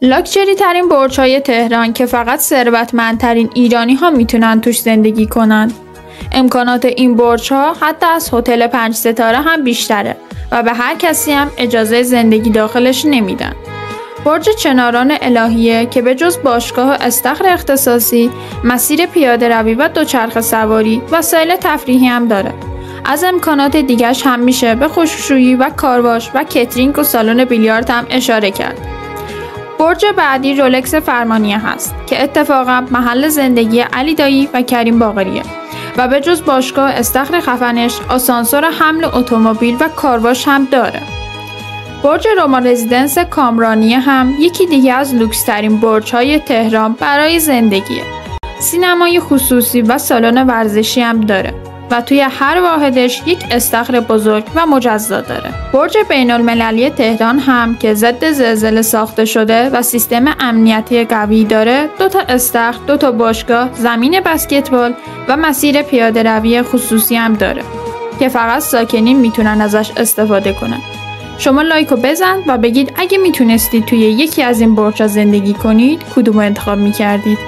لاکچری ترین برج‌های تهران که فقط ثروتمندترین ایرانی ها میتونن توش زندگی کنن. امکانات این برج‌ها حتی از هتل 5 ستاره هم بیشتره و به هر کسی هم اجازه زندگی داخلش نمیدن. برج چناران الهیه که به جز باشگاه و استخر اختصاصی، مسیر پیاده روی و دوچرخه سواری، وسایل تفریحی هم داره. از امکانات دیگرش هم میشه به خشکشویی و کارواش و کترینگ و سالن بیلیارد هم اشاره کرد. برج بعدی رولکس فرمانیه هست که اتفاقا محل زندگی علی دایی و کریم باقریه و به جز باشگاه استخر خفنش، آسانسور حمل اتومبیل و کارواش هم داره. برج روما رزیدنس کامرانیه هم یکی دیگه از لوکس ترین برج‌های تهران برای زندگیه. سینمای خصوصی و سالن ورزشی هم داره و توی هر واحدش یک استخر بزرگ و مجزا داره. برج بین‌المللی تهران هم که ضد زلزله ساخته شده و سیستم امنیتی قوی داره، 2 تا استخر، 2 تا باشگاه، زمین بسکتبال و مسیر پیاده روی خصوصی هم داره که فقط ساکنین میتونن ازش استفاده کنن. شما لایکو بزن و بگید اگه میتونستید توی یکی از این برج‌ها زندگی کنید کدومو انتخاب میکردید.